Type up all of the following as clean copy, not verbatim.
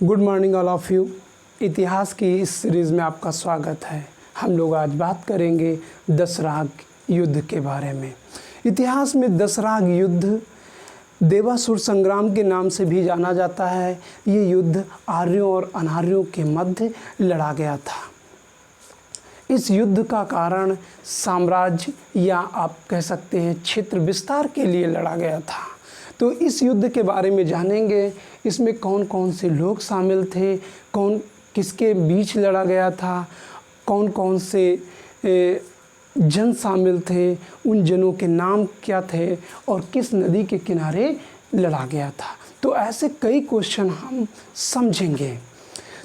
Good morning all of you. इतिहास की इस सीरीज़ में आपका स्वागत है। हम लोग आज बात करेंगे दसराग युद्ध के बारे में। इतिहास में दसराग युद्ध देवासुर संग्राम के नाम से भी जाना जाता है। ये युद्ध आर्यों और अनार्यों के मध्य लड़ा गया था। इस युद्ध का कारण साम्राज्य या आप कह सकते हैं क्षेत्र विस्तार के लिए लड़ा गया था। तो इस युद्ध के बारे में जानेंगे। इसमें कौन कौन से लोग शामिल थे, कौन किसके बीच लड़ा गया था, कौन कौन से जन शामिल थे, उन जनों के नाम क्या थे और किस नदी के किनारे लड़ा गया था। तो ऐसे कई क्वेश्चन हम समझेंगे।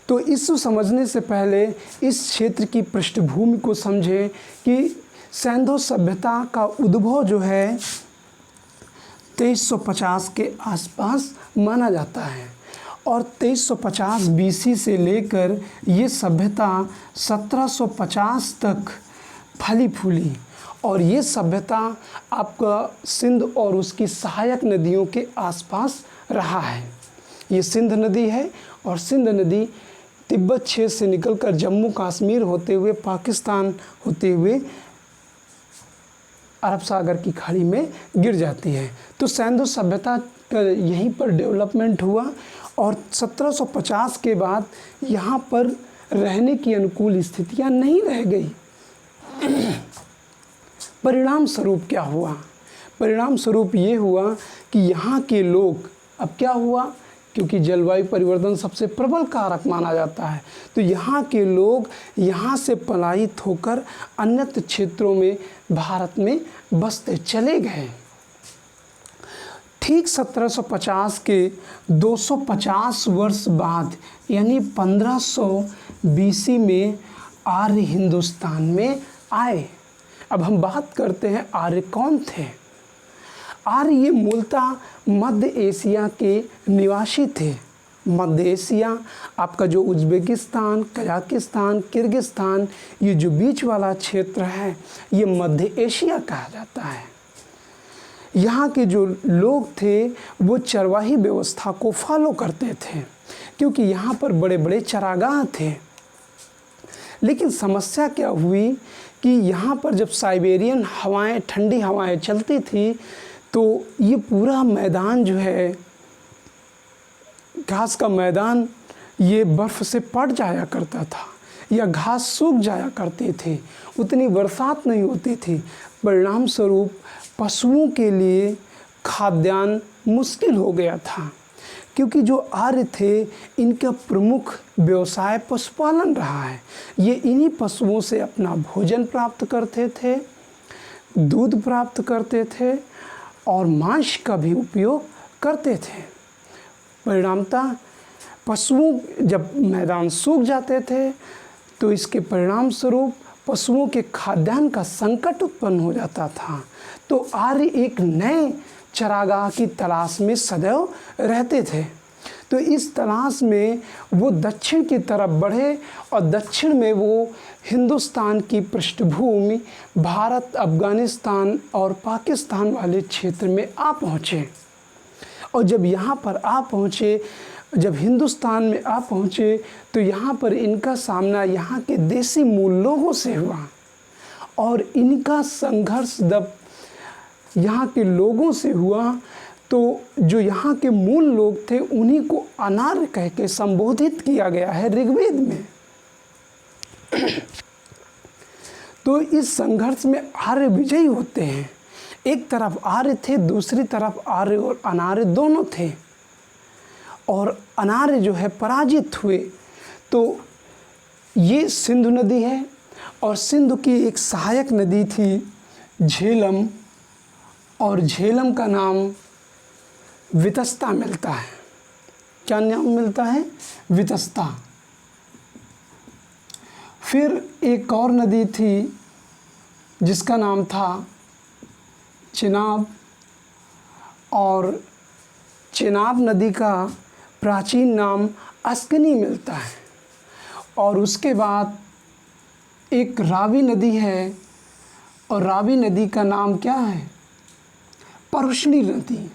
तो इसको समझने से पहले इस क्षेत्र की पृष्ठभूमि को समझें कि सिंधु सभ्यता का उद्भव जो है 2350 के आसपास माना जाता है और 2350 बीसी से लेकर ये सभ्यता 1750 तक फली फूली और ये सभ्यता आपका सिंध और उसकी सहायक नदियों के आसपास रहा है। ये सिंध नदी है और सिंध नदी तिब्बत क्षेत्र से निकलकर जम्मू कश्मीर होते हुए पाकिस्तान होते हुए अरब सागर की खाड़ी में गिर जाती है। तो सिंधु सभ्यता का यहीं पर डेवलपमेंट हुआ और 1750 के बाद यहाँ पर रहने की अनुकूल स्थितियाँ नहीं रह गई। परिणाम स्वरूप क्या हुआ? परिणाम स्वरूप ये हुआ कि यहाँ के लोग, अब क्या हुआ, क्योंकि जलवायु परिवर्तन सबसे प्रबल कारक माना जाता है, तो यहाँ के लोग यहाँ से पलायित होकर अन्यत्र क्षेत्रों में भारत में बसते चले गए। ठीक 1750 के 250 वर्ष बाद यानी 1500 बीसी में आर्य हिंदुस्तान में आए। अब हम बात करते हैं आर्य कौन थे। आर्य ये मूलतः मध्य एशिया के निवासी थे। मध्य एशिया आपका जो उज़्बेकिस्तान, कजाकिस्तान, किर्गिस्तान, ये जो बीच वाला क्षेत्र है ये मध्य एशिया कहा जाता है। यहाँ के जो लोग थे वो चरवाही व्यवस्था को फॉलो करते थे क्योंकि यहाँ पर बड़े बड़े चरागाह थे। लेकिन समस्या क्या हुई कि यहाँ पर जब साइबेरियन हवाएं, ठंडी हवाएं चलती थी तो ये पूरा मैदान जो है, घास का मैदान, ये बर्फ़ से पट जाया करता था या घास सूख जाया करते थे, उतनी बरसात नहीं होती थी। परिणाम स्वरूप पशुओं के लिए खाद्यान्न मुश्किल हो गया था क्योंकि जो आर्य थे इनका प्रमुख व्यवसाय पशुपालन रहा है। ये इन्हीं पशुओं से अपना भोजन प्राप्त करते थे, दूध प्राप्त करते थे और मांस का भी उपयोग करते थे। परिणामतः पशुओं जब मैदान सूख जाते थे तो इसके परिणाम स्वरूप पशुओं के खाद्यान्न का संकट उत्पन्न हो जाता था। तो आर्य एक नए चरागाह की तलाश में सदैव रहते थे। तो इस तलाश में वो दक्षिण की तरफ बढ़े और दक्षिण में वो हिंदुस्तान की पृष्ठभूमि भारत, अफ़गानिस्तान और पाकिस्तान वाले क्षेत्र में आ पहुँचे। और जब यहाँ पर आ पहुँचे, जब हिंदुस्तान में आ पहुँचे तो यहाँ पर इनका सामना यहाँ के देसी मूल लोगों से हुआ और इनका संघर्ष जब यहाँ के लोगों से हुआ तो जो यहाँ के मूल लोग थे उन्हीं को अनार्य कह के संबोधित किया गया है ऋग्वेद में। तो इस संघर्ष में आर्य विजयी होते हैं। एक तरफ आर्य थे, दूसरी तरफ आर्य और अनार्य दोनों थे और अनार्य जो है पराजित हुए। तो ये सिंधु नदी है और सिंधु की एक सहायक नदी थी झेलम और झेलम का नाम वितस्ता मिलता है। क्या नाम मिलता है? वितस्ता। फिर एक और नदी थी जिसका नाम था चिनाब और चिनाब नदी का प्राचीन नाम अस्कनी मिलता है। और उसके बाद एक रावी नदी है और रावी नदी का नाम क्या है? परुष्णी नदी।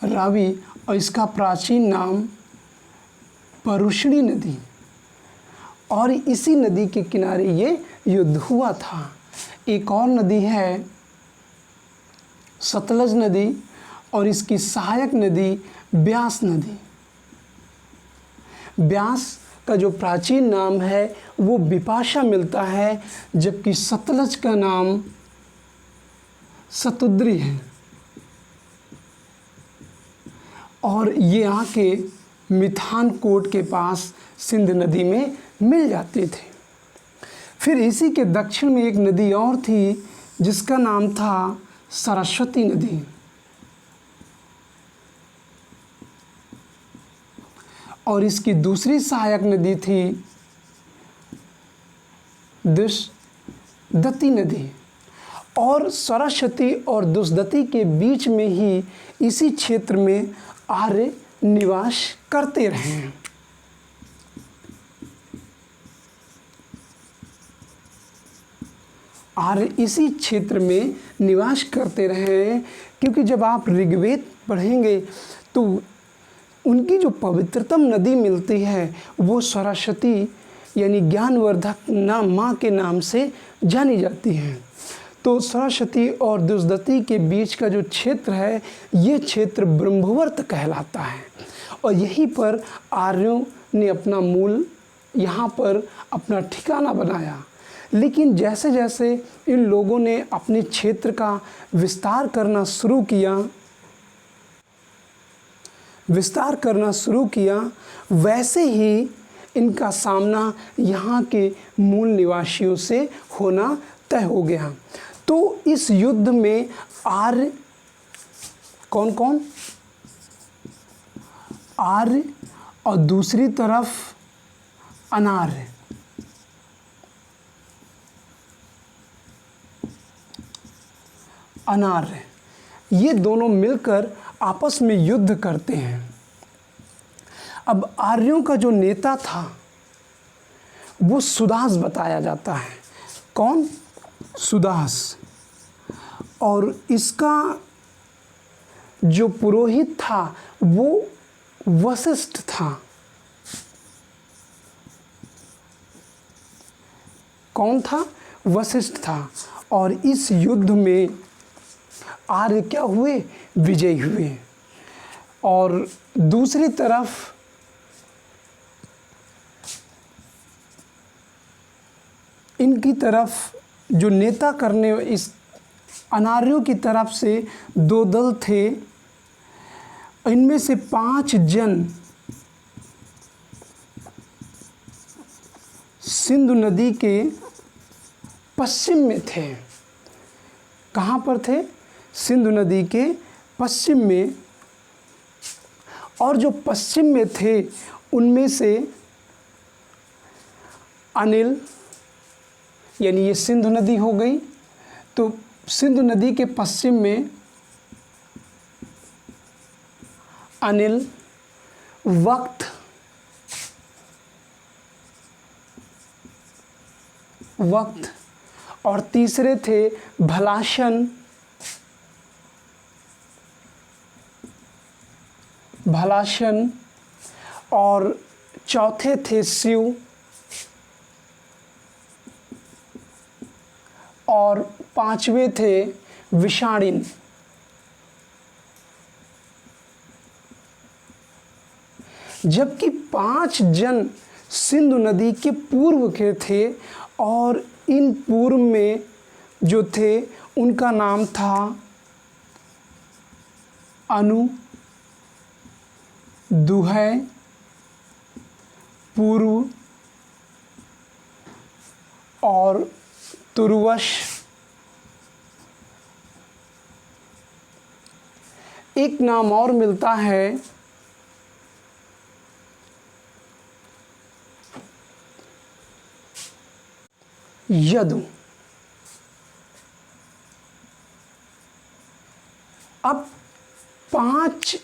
रावी और इसका प्राचीन नाम परुष्णी नदी, और इसी नदी के किनारे ये युद्ध हुआ था। एक और नदी है सतलज नदी, और इसकी सहायक नदी ब्यास नदी। ब्यास का जो प्राचीन नाम है वो बिपाशा मिलता है, जबकि सतलज का नाम सतुद्री है, और ये आके मिथानकोट के पास सिंध नदी में मिल जाते थे। फिर इसी के दक्षिण में एक नदी और थी जिसका नाम था सरस्वती नदी, और इसकी दूसरी सहायक नदी थी दुष्दती नदी। और सरस्वती और दुष्दती के बीच में ही इसी क्षेत्र में आर्य निवास करते रहे हैं। आर्य इसी क्षेत्र में निवास करते रहे हैं, क्योंकि जब आप ऋग्वेद पढ़ेंगे तो उनकी जो पवित्रतम नदी मिलती है वो सरस्वती यानी ज्ञानवर्धक माँ के नाम से जानी जाती है। तो सरस्वती और दुष्दती के बीच का जो क्षेत्र है ये क्षेत्र ब्रह्मवर्त कहलाता है, और यहीं पर आर्यों ने अपना मूल यहाँ पर अपना ठिकाना बनाया। लेकिन जैसे जैसे इन लोगों ने अपने क्षेत्र का विस्तार करना शुरू किया, वैसे ही इनका सामना यहाँ के मूल निवासियों से होना तय हो गया। तो इस युद्ध में आर्य कौन कौन? आर्य और दूसरी तरफ अनार्य। अनार्य ये दोनों मिलकर आपस में युद्ध करते हैं। अब आर्यों का जो नेता था वो सुदास बताया जाता है। कौन? सुदास। और इसका जो पुरोहित था वो वशिष्ठ था। कौन था? वशिष्ठ था। और इस युद्ध में आर्य क्या हुए? विजयी हुए। और दूसरी तरफ इनकी तरफ जो नेता करने, इस अनार्यों की तरफ से दो दल थे। इनमें से 5 जन सिंधु नदी के पश्चिम में थे। कहाँ पर थे? सिंधु नदी के पश्चिम में। और जो पश्चिम में थे उनमें से अनिल, यानी ये सिंधु नदी हो गई, तो सिंधु नदी के पश्चिम में अनिल, वक्त, और तीसरे थे भलाशन, और चौथे थे शिव, और 5वें थे विषाणिन। जबकि 5 जन सिंधु नदी के पूर्व के थे, और इन पूर्व में जो थे उनका नाम था अनु, दुहै, पूर्व और तुर्वश। एक नाम और मिलता है यदु। अब 5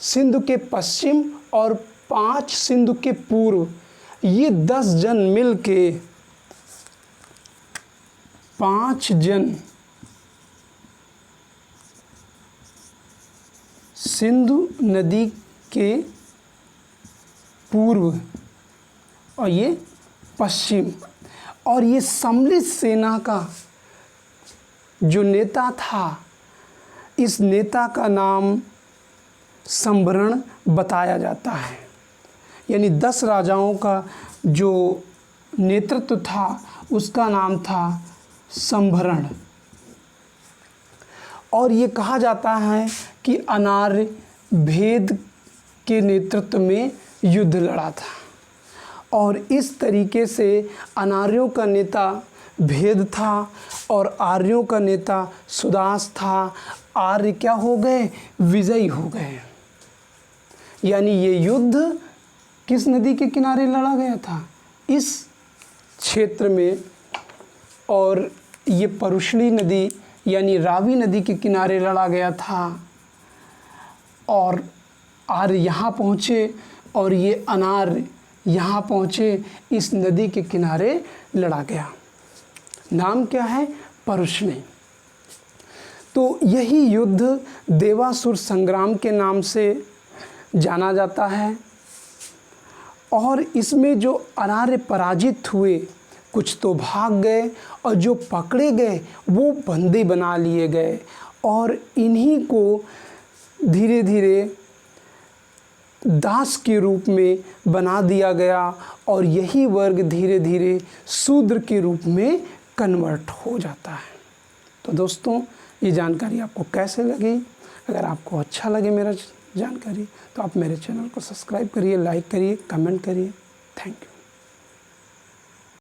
सिंधु के पश्चिम और 5 सिंधु के पूर्व, ये 10 जन मिलके 5 जन सिंधु नदी के पूर्व और ये पश्चिम। और ये सम्मिलित सेना का जो नेता था, इस नेता का नाम संभरण बताया जाता है। यानी 10 राजाओं का जो नेतृत्व था उसका नाम था संभरण। और ये कहा जाता है कि अनार्य भेद के नेतृत्व में युद्ध लड़ा था। और इस तरीके से अनार्यों का नेता भेद था और आर्यों का नेता सुदास था। आर्य क्या हो गए? विजयी हो गए। यानी ये युद्ध किस नदी के किनारे लड़ा गया था? इस क्षेत्र में। और ये परुशनी नदी यानी रावी नदी के किनारे लड़ा गया था। और आर्य यहाँ पहुँचे और ये अनार्य यहाँ पहुँचे। इस नदी के किनारे लड़ा गया। नाम क्या है? परुशनी। तो यही युद्ध देवासुर संग्राम के नाम से जाना जाता है। और इसमें जो अनार्य पराजित हुए, कुछ तो भाग गए और जो पकड़े गए वो बंदी बना लिए गए। और इन्हीं को धीरे धीरे दास के रूप में बना दिया गया। और यही वर्ग धीरे धीरे शूद्र के रूप में कन्वर्ट हो जाता है। तो दोस्तों, ये जानकारी आपको कैसे लगी? अगर आपको अच्छा लगे मेरा जानकारी तो आप मेरे चैनल को सब्सक्राइब करिए, लाइक करिए, कमेंट करिए। Thank you.